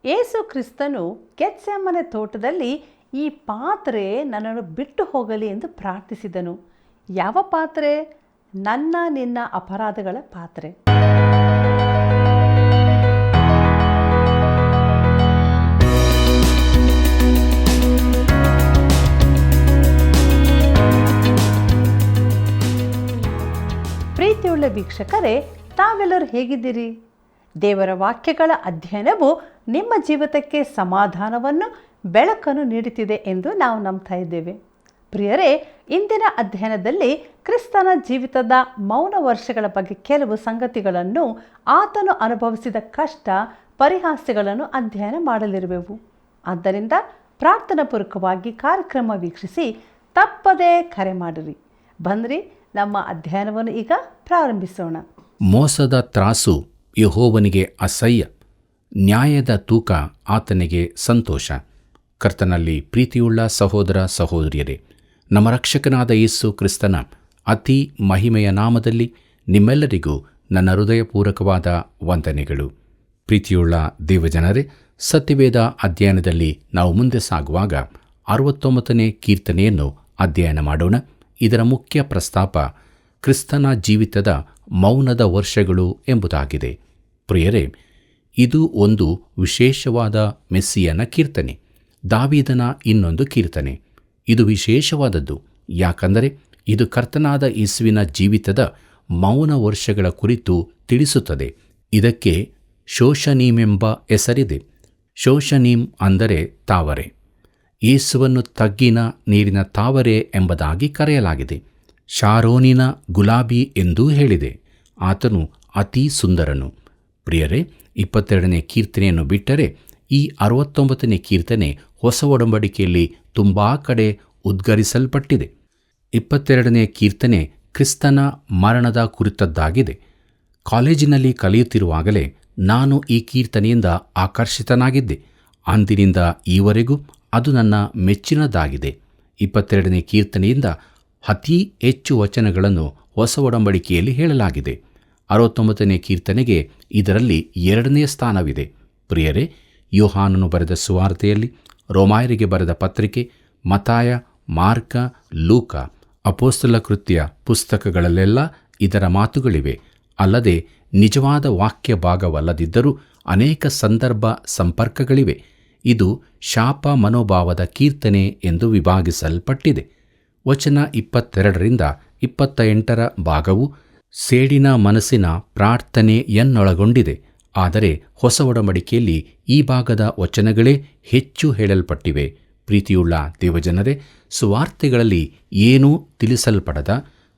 ಯೇಸು ಕ್ರಿಸ್ತನು ಗೆತ್ಸೆಮನೆ ತೋಟದಲ್ಲಿ ಈ ಪಾತ್ರೆ ನನ್ನನ್ನು ಬಿಟ್ಟು ಹೋಗಲಿ ಎಂದು ಪ್ರಾರ್ಥಿಸಿದನು. ಯಾವ ಪಾತ್ರೆ? ನನ್ನ ನಿನ್ನ ಅಪರಾಧಗಳ ಪಾತ್ರೆ. ಪ್ರೀತಿಯುಳ್ಳ ವೀಕ್ಷಕರೇ, ತಾವೆಲ್ಲರೂ ಹೇಗಿದ್ದೀರಿ? ದೇವರ ವಾಕ್ಯಗಳ ಅಧ್ಯಯನವು ನಿಮ್ಮ ಜೀವಿತಕ್ಕೆ ಸಮಾಧಾನವನ್ನು, ಬೆಳಕನ್ನು ನೀಡುತ್ತಿದೆ ಎಂದು ನಾವು ನಂಬ್ತಾ ಇದ್ದೇವೆ. ಪ್ರಿಯರೇ, ಇಂದಿನ ಅಧ್ಯಯನದಲ್ಲಿ ಕ್ರಿಸ್ತನ ಜೀವಿತದ ಮೌನ ವರ್ಷಗಳ ಬಗ್ಗೆ ಕೆಲವು ಸಂಗತಿಗಳನ್ನು, ಆತನು ಅನುಭವಿಸಿದ ಕಷ್ಟ, ಪರಿಹಾಸ್ಯಗಳನ್ನು ಅಧ್ಯಯನ ಮಾಡಲಿರುವೆವು. ಆದ್ದರಿಂದ ಪ್ರಾರ್ಥನಾಪೂರ್ವಕವಾಗಿ ಕಾರ್ಯಕ್ರಮ ವೀಕ್ಷಿಸಿ ತಪ್ಪದೇ ಕರೆ ಮಾಡಿರಿ. ಬನ್ನಿರಿ, ನಮ್ಮ ಅಧ್ಯಯನವನ್ನು ಈಗ ಪ್ರಾರಂಭಿಸೋಣ. ಮೋಸದ ತ್ರಾಸು ಯೆಹೋವನಿಗೆ ಅಸಹ್ಯ, ನ್ಯಾಯದ ತೂಕ ಆತನಿಗೆ ಸಂತೋಷ. ಕರ್ತನಲ್ಲಿ ಪ್ರೀತಿಯುಳ್ಳ ಸಹೋದರ ಸಹೋದರಿಯರೇ, ನಮ್ಮ ರಕ್ಷಕನಾದ ಯೇಸು ಕ್ರಿಸ್ತನ ಅತಿ ಮಹಿಮೆಯ ನಾಮದಲ್ಲಿ ನಿಮ್ಮೆಲ್ಲರಿಗೂ ನನ್ನ ಹೃದಯಪೂರ್ವಕವಾದ ವಂದನೆಗಳು. ಪ್ರೀತಿಯುಳ್ಳ ದೇವಜನರೇ, ಸತ್ಯವೇದ ಅಧ್ಯಯನದಲ್ಲಿ ನಾವು ಮುಂದೆ ಸಾಗುವಾಗ 69ನೇ ಕೀರ್ತನೆಯನ್ನು ಅಧ್ಯಯನ ಮಾಡೋಣ. ಇದರ ಮುಖ್ಯ ಪ್ರಸ್ತಾಪ ಕ್ರಿಸ್ತನ ಜೀವಿತದ ಮೌನದ ವರ್ಷಗಳು ಎಂಬುದಾಗಿದೆ. ಪ್ರಿಯರೇ, ಇದು ಒಂದು ವಿಶೇಷವಾದ ಮೆಸ್ಸಿಯನ ಕೀರ್ತನೆ, ದಾವೀದನ ಇನ್ನೊಂದು ಕೀರ್ತನೆ. ಇದು ವಿಶೇಷವಾದದ್ದು ಯಾಕಂದರೆ ಇದು ಕರ್ತನಾದ ಯೇಸುವಿನ ಜೀವಿತದ ಮೌನ ವರ್ಷಗಳ ಕುರಿತು ತಿಳಿಸುತ್ತದೆ. ಇದಕ್ಕೆ ಶೋಷನೀಮೆಂಬ ಹೆಸರಿದೆ. ಶೋಷನೀಮ್ ಅಂದರೆ ತಾವರೆ. ಯೇಸುವನ್ನು ತಗ್ಗಿನ ನೀರಿನ ತಾವರೆ ಎಂಬುದಾಗಿ ಕರೆಯಲಾಗಿದೆ. ಶಾರೋನಿನ ಗುಲಾಬಿ ಎಂದೂ ಹೇಳಿದೆ. ಆತನು ಅತಿ ಸುಂದರನು. ಪ್ರಿಯರೇ, 22ನೇ ಕೀರ್ತನೆಯನ್ನು ಬಿಟ್ಟರೆ ಈ 69ನೇ ಕೀರ್ತನೆ ಹೊಸ ಒಡಂಬಡಿಕೆಯಲ್ಲಿ ತುಂಬ ಕಡೆ ಉದ್ಗರಿಸಲ್ಪಟ್ಟಿದೆ. 22ನೇ ಕೀರ್ತನೆ ಕ್ರಿಸ್ತನ ಮರಣದ ಕುರಿತದ್ದಾಗಿದೆ. ಕಾಲೇಜಿನಲ್ಲಿ ಕಲಿಯುತ್ತಿರುವಾಗಲೇ ನಾನು ಈ ಕೀರ್ತನೆಯಿಂದ ಆಕರ್ಷಿತನಾಗಿದ್ದೆ. ಅಂದಿನಿಂದ ಈವರೆಗೂ ಅದು ನನ್ನ ಮೆಚ್ಚಿನದಾಗಿದೆ. 22ನೇ ಕೀರ್ತನೆಯಿಂದ ಅತಿ ಹೆಚ್ಚು ವಚನಗಳನ್ನು ಹೊಸ ಒಡಂಬಡಿಕೆಯಲ್ಲಿ ಹೇಳಲಾಗಿದೆ. 69ನೇ ಕೀರ್ತನೆಗೆ ಇದರಲ್ಲಿ 2ನೇ ಸ್ಥಾನವಿದೆ. ಪ್ರಿಯರೇ, ಯೋಹಾನನು ಬರೆದ ಸುವಾರ್ತೆಯಲ್ಲಿ, ರೋಮಾಯರಿಗೆ ಬರೆದ ಪತ್ರಿಕೆ, ಮತ್ತಾಯ, ಮಾರ್ಕ, ಲೂಕ, ಅಪೊಸ್ತಲ ಕೃತ್ಯ ಪುಸ್ತಕಗಳಲ್ಲೆಲ್ಲ ಇದರ ಮಾತುಗಳಿವೆ. ಅಲ್ಲದೆ ನಿಜವಾದ ವಾಕ್ಯ ಭಾಗವಲ್ಲದಿದ್ದರೂ ಅನೇಕ ಸಂದರ್ಭ ಸಂಪರ್ಕಗಳಿವೆ. ಇದು ಶಾಪ ಮನೋಭಾವದ ಕೀರ್ತನೆ ಎಂದು ವಿಭಾಗಿಸಲ್ಪಟ್ಟಿದೆ. ವಚನ 22ರಿಂದ 28ರ ಭಾಗವು ಸೇಡಿನ ಮನಸ್ಸಿನ ಪ್ರಾರ್ಥನೆಯನ್ನೊಳಗೊಂಡಿದೆ. ಆದರೆ ಹೊಸ ಒಡಂಬಡಿಕೆಯಲ್ಲಿ ಈ ಭಾಗದ ವಚನಗಳೇ ಹೆಚ್ಚು ಹೇಳಲ್ಪಟ್ಟಿವೆ. ಪ್ರೀತಿಯುಳ್ಳ ದೇವಜನರೇ, ಸುವಾರ್ತೆಗಳಲ್ಲಿ ಏನೂ ತಿಳಿಸಲ್ಪಡದ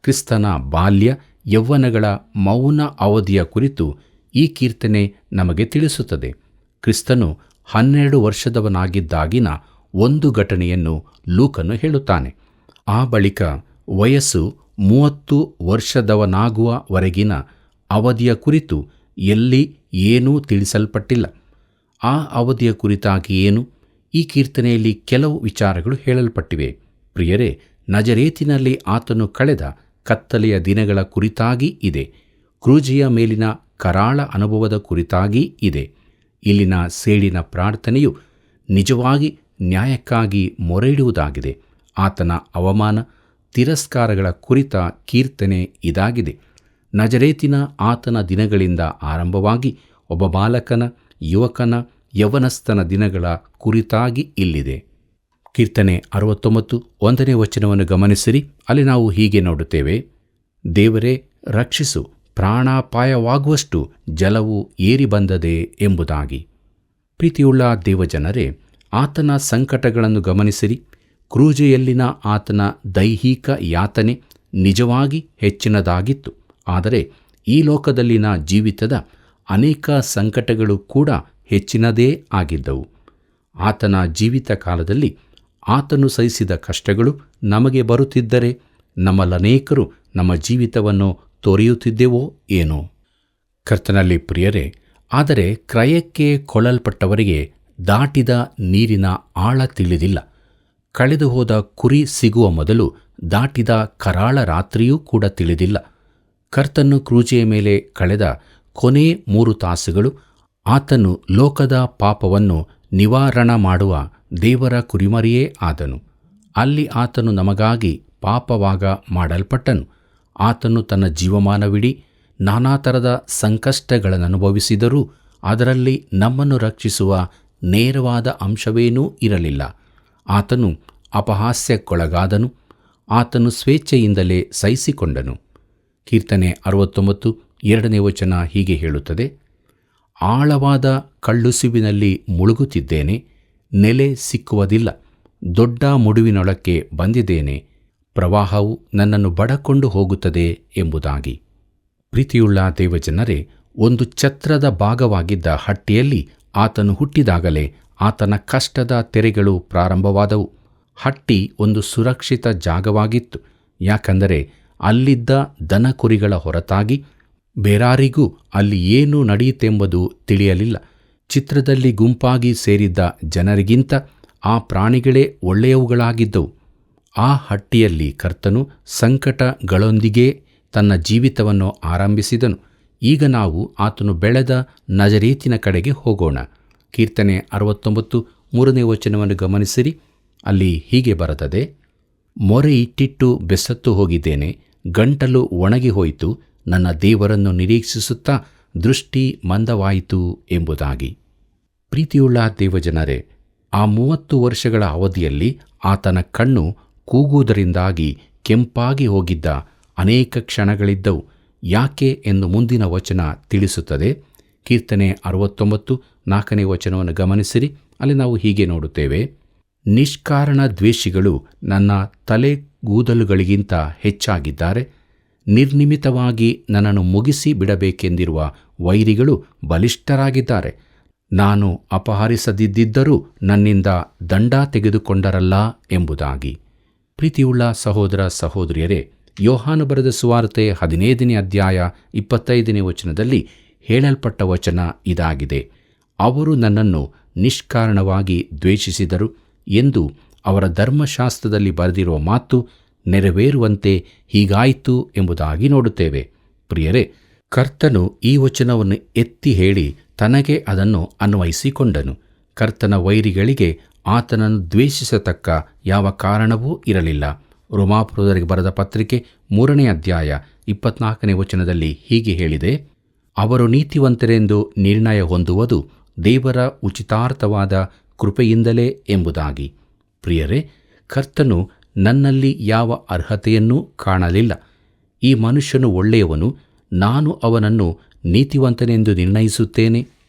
ಕ್ರಿಸ್ತನ ಬಾಲ್ಯ ಯೌವನಗಳ ಮೌನ ಅವಧಿಯ ಕುರಿತು ಈ ಕೀರ್ತನೆ ನಮಗೆ ತಿಳಿಸುತ್ತದೆ. ಕ್ರಿಸ್ತನು 12 ವರ್ಷದವನಾಗಿದ್ದಾಗಿನ ಒಂದು ಘಟನೆಯನ್ನು ಲೂಕನು ಹೇಳುತ್ತಾನೆ. ಆ ಬಳಿಕ ವಯಸ್ಸು 30 ವರ್ಷದವನಾಗುವವರೆಗಿನ ಅವಧಿಯ ಕುರಿತು ಎಲ್ಲಿ ಏನೂ ತಿಳಿಸಲ್ಪಟ್ಟಿಲ್ಲ. ಆ ಅವಧಿಯ ಕುರಿತಾಗಿ ಏನು? ಈ ಕೀರ್ತನೆಯಲ್ಲಿ ಕೆಲವು ವಿಚಾರಗಳು ಹೇಳಲ್ಪಟ್ಟಿವೆ. ಪ್ರಿಯರೇ, ನಜರೇತಿನಲ್ಲಿ ಆತನು ಕಳೆದ ಕತ್ತಲೆಯ ದಿನಗಳ ಕುರಿತಾಗಿ ಇದೆ. ಕ್ರೂಜೆಯ ಮೇಲಿನ ಕರಾಳ ಅನುಭವದ ಕುರಿತಾಗಿ ಇದೆ. ಇಲ್ಲಿನ ಸೇಡಿನ ಪ್ರಾರ್ಥನೆಯು ನಿಜವಾಗಿ ನ್ಯಾಯಕ್ಕಾಗಿ ಮೊರೆಯಿಡುವುದಾಗಿದೆ. ಆತನ ಅವಮಾನ, ತಿರಸ್ಕಾರಗಳ ಕುರಿತ ಕೀರ್ತನೆ ಇದಾಗಿದೆ. ನಜರೇತಿನ ಆತನ ದಿನಗಳಿಂದ ಆರಂಭವಾಗಿ ಒಬ್ಬ ಬಾಲಕನ, ಯುವಕನ, ಯೌವನಸ್ಥನ ದಿನಗಳ ಕುರಿತಾಗಿ ಇಲ್ಲಿದೆ. ಕೀರ್ತನೆ 69 1ನೇ ವಚನವನ್ನು ಗಮನಿಸಿರಿ. ಅಲ್ಲಿ ನಾವು ಹೀಗೆ ನೋಡುತ್ತೇವೆ: ದೇವರೇ ರಕ್ಷಿಸು, ಪ್ರಾಣಾಪಾಯವಾಗುವಷ್ಟು ಜಲವು ಏರಿ ಬಂದದೆ ಎಂಬುದಾಗಿ. ಪ್ರೀತಿಯುಳ್ಳ ದೇವಜನರೇ, ಆತನ ಸಂಕಟಗಳನ್ನು ಗಮನಿಸಿರಿ. ಕ್ರೂಜೆಯಲ್ಲಿನ ಆತನ ದೈಹಿಕ ಯಾತನೆ ನಿಜವಾಗಿ ಹೆಚ್ಚಿನದಾಗಿತ್ತು. ಆದರೆ ಈ ಲೋಕದಲ್ಲಿನ ಜೀವಿತದ ಅನೇಕ ಸಂಕಟಗಳು ಕೂಡ ಹೆಚ್ಚಿನದೇ ಆಗಿದ್ದವು. ಆತನ ಜೀವಿತ ಕಾಲದಲ್ಲಿ ಆತನು ಸಹಿಸಿದ ಕಷ್ಟಗಳು ನಮಗೆ ಬರುತ್ತಿದ್ದರೆ ನಮ್ಮಲ್ಲನೇಕರು ನಮ್ಮ ಜೀವಿತವನ್ನು ತೊರೆಯುತ್ತಿದ್ದೆವೋ ಏನೋ. ಕರ್ತನಲ್ಲಿ ಪ್ರಿಯರೇ, ಆದರೆ ಕ್ರಯಕ್ಕೆ ಕೊಳ್ಳಲ್ಪಟ್ಟವರಿಗೆ ದಾಟಿದ ನೀರಿನ ಆಳ ತಿಳಿದಿಲ್ಲ. ಕಳೆದು ಹೋದ ಕುರಿ ಸಿಗುವ ಮೊದಲು ದಾಟಿದ ಕರಾಳ ರಾತ್ರಿಯೂ ಕೂಡ ತಿಳಿದಿಲ್ಲ. ಕರ್ತನು ಕ್ರೂಜೆಯ ಮೇಲೆ ಕಳೆದ ಕೊನೆ 3 ತಾಸುಗಳು ಆತನು ಲೋಕದ ಪಾಪವನ್ನು ನಿವಾರಣ ಮಾಡುವ ದೇವರ ಕುರಿಮರಿಯೇ ಆದನು. ಅಲ್ಲಿ ಆತನು ನಮಗಾಗಿ ಪಾಪವಾಗ ಮಾಡಲ್ಪಟ್ಟನು. ಆತನು ತನ್ನ ಜೀವಮಾನವಿಡೀ ನಾನಾ ಥರದ ಸಂಕಷ್ಟಗಳನ್ನು ಅನುಭವಿಸಿದರೂ ಅದರಲ್ಲಿ ನಮ್ಮನ್ನು ರಕ್ಷಿಸುವ ನೇರವಾದ ಅಂಶವೇನೂ ಇರಲಿಲ್ಲ. ಆತನು ಅಪಹಾಸ್ಯಕ್ಕೊಳಗಾದನು. ಆತನು ಸ್ವೇಚ್ಛೆಯಿಂದಲೇ ಸಹಿಸಿಕೊಂಡನು. ಕೀರ್ತನೆ 69:2 ಹೀಗೆ ಹೇಳುತ್ತದೆ: ಆಳವಾದ ಕಳ್ಳುಸುವಿನಲ್ಲಿ ಮುಳುಗುತ್ತಿದ್ದೇನೆ, ನೆಲೆ ಸಿಕ್ಕುವುದಿಲ್ಲ. ದೊಡ್ಡ ಮುಡುವಿನೊಳಕ್ಕೆ ಬಂದಿದ್ದೇನೆ, ಪ್ರವಾಹವು ನನ್ನನ್ನು ಬಡಕೊಂಡು ಹೋಗುತ್ತದೆ ಎಂಬುದಾಗಿ. ಪ್ರೀತಿಯುಳ್ಳ ದೇವಜನರೇ, ಒಂದು ಛತ್ರದ ಭಾಗವಾಗಿದ್ದ ಹಟ್ಟಿಯಲ್ಲಿ ಆತನು ಹುಟ್ಟಿದಾಗಲೇ ಆತನ ಕಷ್ಟದ ತೆರೆಗಳು ಪ್ರಾರಂಭವಾದವು. ಹಟ್ಟಿ ಒಂದು ಸುರಕ್ಷಿತ ಜಾಗವಾಗಿತ್ತು, ಯಾಕಂದರೆ ಅಲ್ಲಿದ್ದ ದನಕುರಿಗಳ ಹೊರತಾಗಿ ಬೇರಾರಿಗೂ ಅಲ್ಲಿ ಏನು ನಡೆಯಿತೆಂಬುದು ತಿಳಿಯಲಿಲ್ಲ. ಚಿತ್ರದಲ್ಲಿ ಗುಂಪಾಗಿ ಸೇರಿದ್ದ ಜನರಿಗಿಂತ ಆ ಪ್ರಾಣಿಗಳೇ ಒಳ್ಳೆಯವುಗಳಾಗಿದ್ದವು. ಆ ಹಟ್ಟಿಯಲ್ಲಿ ಕರ್ತನು ಸಂಕಟಗಳೊಂದಿಗೆ ತನ್ನ ಜೀವಿತವನ್ನು ಆರಂಭಿಸಿದನು. ಈಗ ನಾವು ಆತನು ಬೆಳೆದ ನಜರೇತಿನ ಕಡೆಗೆ ಹೋಗೋಣ. ಕೀರ್ತನೆ 69:3 ಗಮನಿಸಿರಿ. ಅಲ್ಲಿ ಹೀಗೆ ಬರುತ್ತದೆ: ಮೊರೆ ಇಟ್ಟಿಟ್ಟು ಬೆಸತ್ತು ಹೋಗಿದ್ದೇನೆ, ಗಂಟಲು ಒಣಗಿ ಹೋಯಿತು, ನನ್ನ ದೇವರನ್ನು ನಿರೀಕ್ಷಿಸುತ್ತಾ ದೃಷ್ಟಿ ಮಂದವಾಯಿತು ಎಂಬುದಾಗಿ. ಪ್ರೀತಿಯುಳ್ಳ ದೇವಜನರೇ, ಆ 30 ವರ್ಷಗಳ ಅವಧಿಯಲ್ಲಿ ಆತನ ಕಣ್ಣು ಕೂಗುವುದರಿಂದಾಗಿ ಕೆಂಪಾಗಿ ಹೋಗಿದ್ದ ಅನೇಕ ಕ್ಷಣಗಳಿದ್ದವು. ಯಾಕೆ ಎಂದು ಮುಂದಿನ ವಚನ ತಿಳಿಸುತ್ತದೆ. ಕೀರ್ತನೆ 69:4 ಗಮನಿಸಿರಿ. ಅಲ್ಲಿ ನಾವು ಹೀಗೆ ನೋಡುತ್ತೇವೆ: ನಿಷ್ಕಾರಣ ದ್ವೇಷಿಗಳು ನನ್ನ ತಲೆಗೂದಲುಗಳಿಗಿಂತ ಹೆಚ್ಚಾಗಿದ್ದಾರೆ, ನಿರ್ನಿಮಿತವಾಗಿ ನನ್ನನ್ನು ಮುಗಿಸಿ ಬಿಡಬೇಕೆಂದಿರುವ ವೈರಿಗಳು ಬಲಿಷ್ಠರಾಗಿದ್ದಾರೆ. ನಾನು ಅಪಹರಿಸದಿದ್ದರೂ ನನ್ನಿಂದ ದಂಡ ತೆಗೆದುಕೊಂಡರಲ್ಲ ಎಂಬುದಾಗಿ. ಪ್ರೀತಿಯುಳ್ಳ ಸಹೋದರ ಸಹೋದರಿಯರೇ, ಯೋಹಾನು ಬರೆದ ಸುವಾರ್ತೆ 15:25 ಹೇಳಲ್ಪಟ್ಟ ವಚನ ಇದಾಗಿದೆ: ಅವರು ನನ್ನನ್ನು ನಿಷ್ಕಾರಣವಾಗಿ ದ್ವೇಷಿಸಿದರು ಎಂದು ಅವರ ಧರ್ಮಶಾಸ್ತ್ರದಲ್ಲಿ ಬರೆದಿರುವ ಮಾತು ನೆರವೇರುವಂತೆ ಹೀಗಾಯಿತು ಎಂಬುದಾಗಿ ನೋಡುತ್ತೇವೆ. ಪ್ರಿಯರೇ, ಕರ್ತನು ಈ ವಚನವನ್ನು ಎತ್ತಿ ಹೇಳಿ ತನಗೆ ಅದನ್ನು ಅನ್ವಯಿಸಿಕೊಂಡನು. ಕರ್ತನ ವೈರಿಗಳಿಗೆ ಆತನನ್ನು ದ್ವೇಷಿಸತಕ್ಕ ಯಾವ ಕಾರಣವೂ ಇರಲಿಲ್ಲ. ರೋಮಾಪುರದವರಿಗೆ ಬರೆದ ಪತ್ರಿಕೆ 3:24 ಹೀಗೆ ಹೇಳಿದೆ: ಅವರು ನೀತಿವಂತರೆಂದು ನಿರ್ಣಯ ಹೊಂದುವುದು ದೇವರ ಉಚಿತಾರ್ಥವಾದ ಕೃಪೆಯಿಂದಲೇ ಎಂಬುದಾಗಿ. ಪ್ರಿಯರೇ, ಕರ್ತನು ನನ್ನಲ್ಲಿ ಯಾವ ಅರ್ಹತೆಯನ್ನೂ ಕಾಣಲಿಲ್ಲ. ಈ ಮನುಷ್ಯನು ಒಳ್ಳೆಯವನು, ನಾನು ಅವನನ್ನು ನೀತಿವಂತನೆಂದು ನಿರ್ಣಯಿಸುತ್ತೇನೆ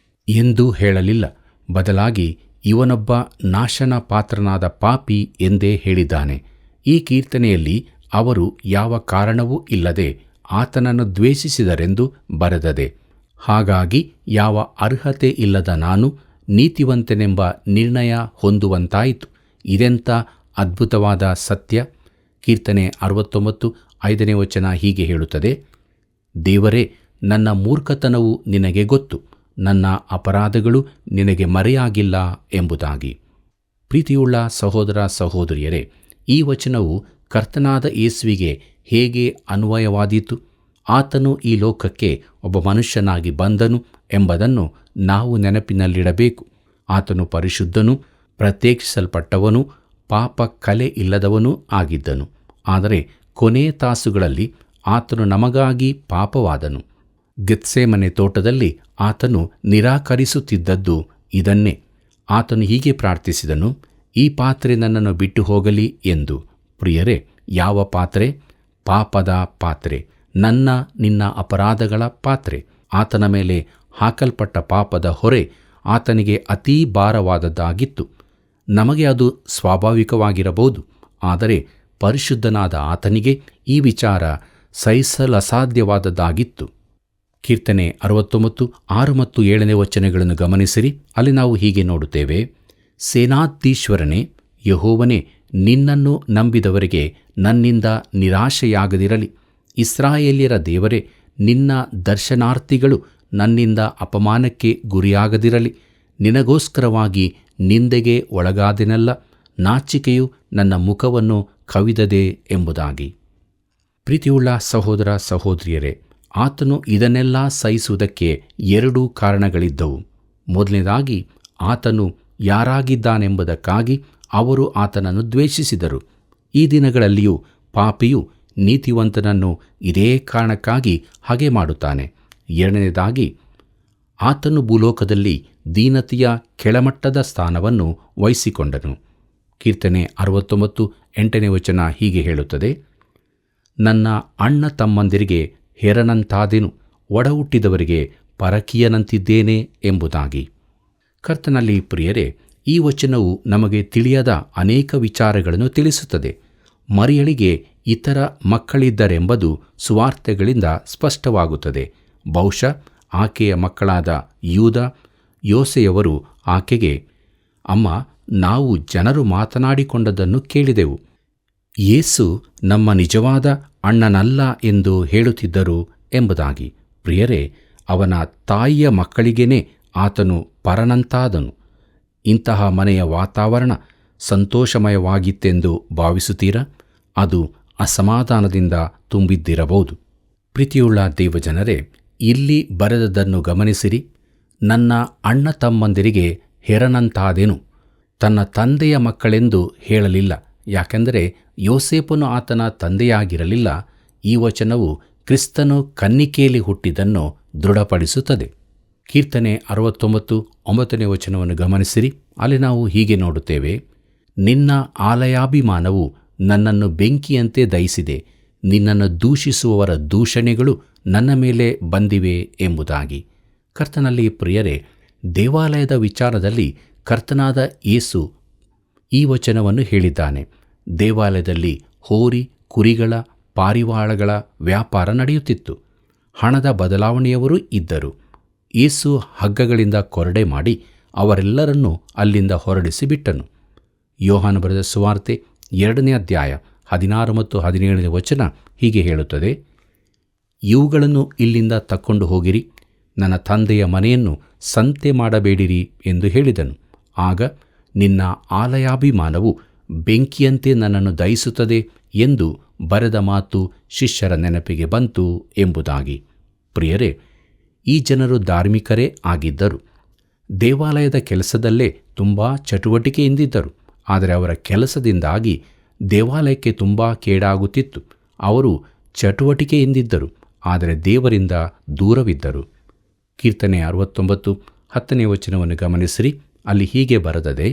ಎಂದು ಹೇಳಲಿಲ್ಲ. ಬದಲಾಗಿ ಇವನೊಬ್ಬ ನಾಶನ ಪಾತ್ರನಾದ ಪಾಪಿ ಎಂದೇ ಹೇಳಿದ್ದಾನೆ. ಈ ಕೀರ್ತನೆಯಲ್ಲಿ ಅವರು ಯಾವ ಕಾರಣವೂ ಇಲ್ಲದೆ ಆತನನ್ನು ದ್ವೇಷಿಸಿದರೆಂದು ಬರೆದದೆ. ಹಾಗಾಗಿ ಯಾವ ಅರ್ಹತೆ ಇಲ್ಲದ ನಾನು ನೀತಿವಂತನೆಂಬ ನಿರ್ಣಯ ಹೊಂದುವಂತಾಯಿತು. ಇದೆಂಥ ಅದ್ಭುತವಾದ ಸತ್ಯ! ಕೀರ್ತನೆ 69:5 ಹೀಗೆ ಹೇಳುತ್ತದೆ: ದೇವರೇ, ನನ್ನ ಮೂರ್ಖತನವು ನಿನಗೆ ಗೊತ್ತು, ನನ್ನ ಅಪರಾಧಗಳು ನಿನಗೆ ಮರೆಯಾಗಿಲ್ಲ ಎಂಬುದಾಗಿ. ಪ್ರೀತಿಯುಳ್ಳ ಸಹೋದರ ಸಹೋದರಿಯರೇ, ಈ ವಚನವು ಕರ್ತನಾದ ಯೇಸುವಿಗೆ ಹೇಗೆ ಅನ್ವಯವಾದೀತು? ಆತನು ಈ ಲೋಕಕ್ಕೆ ಒಬ್ಬ ಮನುಷ್ಯನಾಗಿ ಬಂದನು ಎಂಬುದನ್ನು ನಾವು ನೆನಪಿನಲ್ಲಿಡಬೇಕು. ಆತನು ಪರಿಶುದ್ಧನೂ ಪ್ರತ್ಯೇಕಿಸಲ್ಪಟ್ಟವನೂ ಪಾಪ ಕಲೆ ಇಲ್ಲದವನೂ ಆಗಿದ್ದನು. ಆದರೆ ಕೊನೆ ತಾಸುಗಳಲ್ಲಿ ಆತನು ನಮಗಾಗಿ ಪಾಪವಾದನು. ಗೆತ್ಸೇಮನೆ ತೋಟದಲ್ಲಿ ಆತನು ನಿರಾಕರಿಸುತ್ತಿದ್ದದ್ದು ಇದನ್ನೇ. ಆತನು ಹೀಗೆ ಪ್ರಾರ್ಥಿಸಿದನು: ಈ ಪಾತ್ರೆ ನನ್ನನ್ನು ಬಿಟ್ಟು ಹೋಗಲಿ ಎಂದು. ಪ್ರಿಯರೇ, ಯಾವ ಪಾತ್ರೆ? ಪಾಪದ ಪಾತ್ರೆ, ನನ್ನ ನಿನ್ನ ಅಪರಾಧಗಳ ಪಾತ್ರೆ. ಆತನ ಮೇಲೆ ಹಾಕಲ್ಪಟ್ಟ ಪಾಪದ ಹೊರೆ ಆತನಿಗೆ ಅತೀ ಭಾರವಾದದ್ದಾಗಿತ್ತು. ನಮಗೆ ಅದು ಸ್ವಾಭಾವಿಕವಾಗಿರಬಹುದು, ಆದರೆ ಪರಿಶುದ್ಧನಾದ ಆತನಿಗೆ ಈ ವಿಚಾರ ಸಹಿಸಲಸಾಧ್ಯವಾದದ್ದಾಗಿತ್ತು. ಕೀರ್ತನೆ 69:6-7 ಗಮನಿಸಿರಿ. ಅಲ್ಲಿ ನಾವು ಹೀಗೆ ನೋಡುತ್ತೇವೆ: ಸೇನಾಧೀಶ್ವರನೇ, ಯೆಹೋವನೇ, ನಿನ್ನನ್ನು ನಂಬಿದವರಿಗೆ ನನ್ನಿಂದ ನಿರಾಶೆಯಾಗದಿರಲಿ. ಇಸ್ರಾಯೇಲ್ಯರ ದೇವರೇ, ನಿನ್ನ ದರ್ಶನಾರ್ಥಿಗಳು ನನ್ನಿಂದ ಅಪಮಾನಕ್ಕೆ ಗುರಿಯಾಗದಿರಲಿ. ನಿನಗೋಸ್ಕರವಾಗಿ ನಿಂದೆಗೆ ಒಳಗಾದೆನಲ್ಲ, ನಾಚಿಕೆಯು ನನ್ನ ಮುಖವನ್ನು ಕವಿದದೆ ಎಂಬುದಾಗಿ. ಪ್ರೀತಿಯುಳ್ಳ ಸಹೋದರ ಸಹೋದರಿಯರೇ, ಆತನು ಇದನ್ನೆಲ್ಲ ಸಹಿಸುವುದಕ್ಕೆ 2 ಕಾರಣಗಳಿದ್ದವು. ಮೊದಲನೇದಾಗಿ ಆತನು ಯಾರಾಗಿದ್ದಾನೆಂಬುದಕ್ಕಾಗಿ ಅವರು ಆತನನ್ನು ದ್ವೇಷಿಸಿದರು. ಈ ದಿನಗಳಲ್ಲಿಯೂ ಪಾಪಿಯು ನೀತಿವಂತನನ್ನು ಇದೇ ಕಾರಣಕ್ಕಾಗಿ ಹಾಗೆ ಮಾಡುತ್ತಾನೆ. ಎರಡನೇದಾಗಿ ಆತನು ಭೂಲೋಕದಲ್ಲಿ ದೀನತೆಯ ಕೆಳಮಟ್ಟದ ಸ್ಥಾನವನ್ನು ವಹಿಸಿಕೊಂಡನು. ಕೀರ್ತನೆ 69:8 ಹೀಗೆ ಹೇಳುತ್ತದೆ, ನನ್ನ ಅಣ್ಣ ತಮ್ಮಂದಿರಿಗೆ ಹೆರನಂತಾದೆನು, ಒಡ ಹುಟ್ಟಿದವರಿಗೆ ಪರಕೀಯನಂತಿದ್ದೇನೆ ಎಂಬುದಾಗಿ. ಕರ್ತನಲ್ಲಿ ಪ್ರಿಯರೇ, ಈ ವಚನವು ನಮಗೆ ತಿಳಿಯದ ಅನೇಕ ವಿಚಾರಗಳನ್ನು ತಿಳಿಸುತ್ತದೆ. ಮರಿಯಳಿಗೆ ಇತರ ಮಕ್ಕಳಿದ್ದರೆಂಬುದು ಸುವಾರ್ತೆಗಳಿಂದ ಸ್ಪಷ್ಟವಾಗುತ್ತದೆ. ಬಹುಶಃ ಆಕೆಯ ಮಕ್ಕಳಾದ ಯೂದ, ಯೋಸೆಯವರು ಆಕೆಗೆ, ಅಮ್ಮ, ನಾವು ಜನರು ಮಾತನಾಡಿಕೊಂಡದ್ದನ್ನು ಕೇಳಿದೆವು. ಯೇಸು ನಮ್ಮ ನಿಜವಾದ ಅಣ್ಣನಲ್ಲ ಎಂದು ಹೇಳುತ್ತಿದ್ದರು ಎಂಬುದಾಗಿ. ಪ್ರಿಯರೇ, ಅವನ ತಾಯಿಯ ಮಕ್ಕಳಿಗೇನೆ ಆತನು ಪರನಂತಾದನು. ಇಂತಹ ಮನೆಯ ವಾತಾವರಣ ಸಂತೋಷಮಯವಾಗಿತ್ತೆಂದು ಭಾವಿಸುತ್ತೀರಾ? ಅದು ಅಸಮಾಧಾನದಿಂದ ತುಂಬಿದ್ದಿರಬಹುದು. ಪ್ರೀತಿಯುಳ್ಳ ದೇವಜನರೇ, ಇಲ್ಲಿ ಬರೆದದ್ದನ್ನು ಗಮನಿಸಿರಿ. ನನ್ನ ಅಣ್ಣ ತಮ್ಮಂದಿರಿಗೆ ಹೆರನಂತಾದೆನು. ತನ್ನ ತಂದೆಯ ಮಕ್ಕಳೆಂದು ಹೇಳಲಿಲ್ಲ, ಯಾಕೆಂದರೆ ಯೋಸೇಪನು ಆತನ ತಂದೆಯಾಗಿರಲಿಲ್ಲ. ಈ ವಚನವು ಕ್ರಿಸ್ತನು ಕನ್ನಿಕೆಯಲ್ಲಿ ಹುಟ್ಟಿದ್ದನ್ನು ದೃಢಪಡಿಸುತ್ತದೆ. ಕೀರ್ತನೆ 69:9 ಗಮನಿಸಿರಿ. ಅಲ್ಲಿ ನಾವು ಹೀಗೆ ನೋಡುತ್ತೇವೆ, ನಿನ್ನ ಆಲಯಾಭಿಮಾನವು ನನ್ನನ್ನು ಬೆಂಕಿಯಂತೆ ದಹಿಸಿದೆ, ನಿನ್ನನ್ನು ದೂಷಿಸುವವರ ದೂಷಣೆಗಳು ನನ್ನ ಮೇಲೆ ಬಂದಿವೆ ಎಂಬುದಾಗಿ. ಕರ್ತನಲ್ಲಿ ಪ್ರಿಯರೇ, ದೇವಾಲಯದ ವಿಚಾರದಲ್ಲಿ ಕರ್ತನಾದ ಯೇಸು ಈ ವಚನವನ್ನು ಹೇಳಿದ್ದಾನೆ. ದೇವಾಲಯದಲ್ಲಿ ಹೋರಿ, ಕುರಿಗಳ, ಪಾರಿವಾಳಗಳ ವ್ಯಾಪಾರ ನಡೆಯುತ್ತಿತ್ತು. ಹಣದ ಬದಲಾವಣೆಯವರೂ ಇದ್ದರು. ಯೇಸು ಹಗ್ಗಗಳಿಂದ ಕೊರಡೆ ಮಾಡಿ ಅವರೆಲ್ಲರನ್ನೂ ಅಲ್ಲಿಂದ ಹೊರಡಿಸಿ ಬಿಟ್ಟನು. ಯೋಹಾನ ಬರೆದ ಸುವಾರ್ತೆ 2:16 ಮತ್ತು 17 ಹೀಗೆ ಹೇಳುತ್ತದೆ, ಇವುಗಳನ್ನು ಇಲ್ಲಿಂದ ತಕ್ಕೊಂಡು ಹೋಗಿರಿ, ನನ್ನ ತಂದೆಯ ಮನೆಯನ್ನು ಸಂತೆ ಮಾಡಬೇಡಿರಿ ಎಂದು ಹೇಳಿದನು. ಆಗ ನಿನ್ನ ಆಲಯಾಭಿಮಾನವು ಬೆಂಕಿಯಂತೆ ನನ್ನನ್ನು ದಹಿಸುತ್ತದೆ ಎಂದು ಬರೆದ ಮಾತು ಶಿಷ್ಯರ ನೆನಪಿಗೆ ಬಂತು ಎಂಬುದಾಗಿ. ಪ್ರಿಯರೇ, ಈ ಜನರು ಧಾರ್ಮಿಕರೇ ಆಗಿದ್ದರು. ದೇವಾಲಯದ ಕೆಲಸದಲ್ಲೇ ತುಂಬ ಚಟುವಟಿಕೆಯಿಂದಿದ್ದರು. ಆದರೆ ಅವರ ಕೆಲಸದಿಂದಾಗಿ ದೇವಾಲಯಕ್ಕೆ ತುಂಬ ಕೇಡಾಗುತ್ತಿತ್ತು. ಅವರು ಚಟುವಟಿಕೆಯಿಂದಿದ್ದರು, ಆದರೆ ದೇವರಿಂದ ದೂರವಿದ್ದರು. ಕೀರ್ತನೆ 69:10 ಗಮನಿಸಿರಿ. ಅಲ್ಲಿ ಹೀಗೆ ಬರೆದದೆ,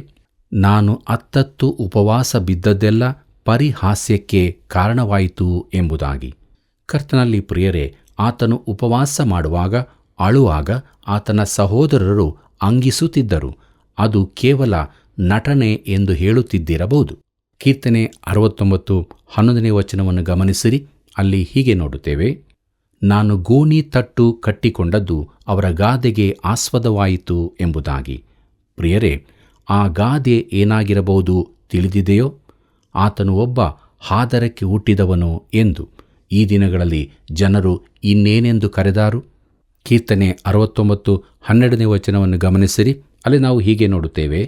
ನಾನು ಅತ್ತತ್ತು ಉಪವಾಸ ಬಿದ್ದದ್ದೆಲ್ಲ ಪರಿಹಾಸ್ಯಕ್ಕೆ ಕಾರಣವಾಯಿತು ಎಂಬುದಾಗಿ. ಕರ್ತನಲ್ಲಿ ಪ್ರಿಯರೇ, ಆತನು ಉಪವಾಸ ಮಾಡುವಾಗ, ಅಳುವಾಗ ಆತನ ಸಹೋದರರು ಅಂಗಿಸುತ್ತಿದ್ದರು. ಅದು ಕೇವಲ ನಟನೆ ಎಂದು ಹೇಳುತ್ತಿದ್ದಿರಬಹುದು. ಕೀರ್ತನೆ 69:11 ಗಮನಿಸಿರಿ. ಅಲ್ಲಿ ಹೀಗೆ ನೋಡುತ್ತೇವೆ, ನಾನು ಗೋಣಿ ತಟ್ಟು ಕಟ್ಟಿಕೊಂಡದ್ದು ಅವರ ಗಾದೆಗೆ ಆಸ್ಪದವಾಯಿತು ಎಂಬುದಾಗಿ. ಪ್ರಿಯರೇ, ಆ ಗಾದೆ ಏನಾಗಿರಬಹುದು ತಿಳಿದಿದೆಯೋ? ಆತನು ಒಬ್ಬ ಹಾದರಕ್ಕೆ ಹುಟ್ಟಿದವನು ಎಂದು ಈ ದಿನಗಳಲ್ಲಿ ಜನರು ಇನ್ನೇನೆಂದು ಕರೆದಾರು? ಕೀರ್ತನೆ 69:12 ಗಮನಿಸಿರಿ. ಅಲ್ಲಿ ನಾವು ಹೀಗೆ ನೋಡುತ್ತೇವೆ,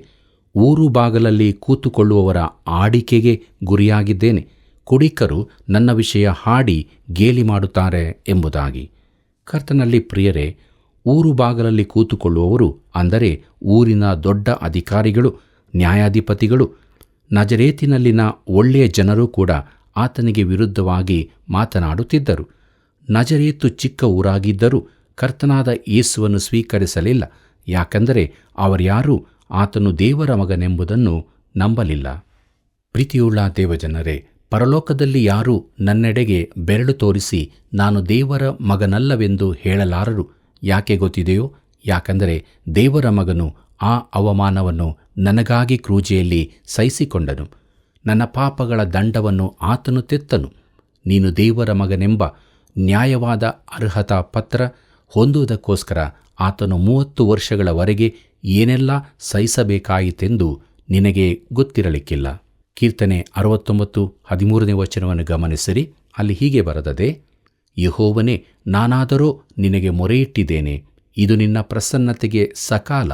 ಊರು ಬಾಗಲಲ್ಲಿ ಕೂತುಕೊಳ್ಳುವವರ ಆಡಿಕೆಗೆ ಗುರಿಯಾಗಿದ್ದೇನೆ, ಕುಡಿಕರು ನನ್ನ ವಿಷಯ ಹಾಡಿ ಗೇಲಿ ಮಾಡುತ್ತಾರೆ ಎಂಬುದಾಗಿ. ಕರ್ತನಲ್ಲಿ ಪ್ರಿಯರೇ, ಊರು ಬಾಗಲಲ್ಲಿ ಕೂತುಕೊಳ್ಳುವವರು ಅಂದರೆ ಊರಿನ ದೊಡ್ಡ ಅಧಿಕಾರಿಗಳು, ನ್ಯಾಯಾಧಿಪತಿಗಳು, ನಜರೇತಿನಲ್ಲಿನ ಒಳ್ಳೆಯ ಜನರೂ ಕೂಡ ಆತನಿಗೆ ವಿರುದ್ಧವಾಗಿ ಮಾತನಾಡುತ್ತಿದ್ದರು. ನಜರೇತು ಚಿಕ್ಕ ಊರಾಗಿದ್ದರೂ ಕರ್ತನಾದ ಯೇಸುವನ್ನು ಸ್ವೀಕರಿಸಲಿಲ್ಲ, ಯಾಕೆಂದರೆ ಅವರ್ಯಾರೂ ಆತನು ದೇವರ ಮಗನೆಂಬುದನ್ನು ನಂಬಲಿಲ್ಲ. ಪ್ರೀತಿಯುಳ್ಳ ದೇವಜನರೇ, ಪರಲೋಕದಲ್ಲಿ ಯಾರೂ ನನ್ನೆಡೆಗೆ ಬೆರಳು ತೋರಿಸಿ ನಾನು ದೇವರ ಮಗನಲ್ಲವೆಂದು ಹೇಳಲಾರರು. ಯಾಕೆ ಗೊತ್ತಿದೆಯೋ? ಯಾಕೆಂದರೆ ದೇವರ ಮಗನು ಆ ಅವಮಾನವನ್ನು ನನಗಾಗಿ ಕ್ರೂಜೆಯಲ್ಲಿ ಸಹಿಸಿಕೊಂಡನು. ನನ್ನ ಪಾಪಗಳ ದಂಡವನ್ನು ಆತನು ತೆತ್ತನು. ನೀನು ದೇವರ ಮಗನೆಂಬ ನ್ಯಾಯವಾದ ಅರ್ಹತಾ ಪತ್ರ ಹೊಂದುವುದಕ್ಕೋಸ್ಕರ ಆತನು 30 ವರ್ಷಗಳವರೆಗೆ ಏನೆಲ್ಲ ಸಹಿಸಬೇಕಾಯಿತೆಂದು ನಿನಗೆ ಗೊತ್ತಿರಲಿಕ್ಕಿಲ್ಲ. ಕೀರ್ತನೆ 69:13 ಗಮನಿಸಿರಿ. ಅಲ್ಲಿ ಹೀಗೆ ಬರೆದದೆ, ಯೆಹೋವನೇ, ನಾನಾದರೋ ನಿನಗೆ ಮೊರೆಯಿಟ್ಟಿದ್ದೇನೆ. ಇದು ನಿನ್ನ ಪ್ರಸನ್ನತೆಗೆ ಸಕಾಲ.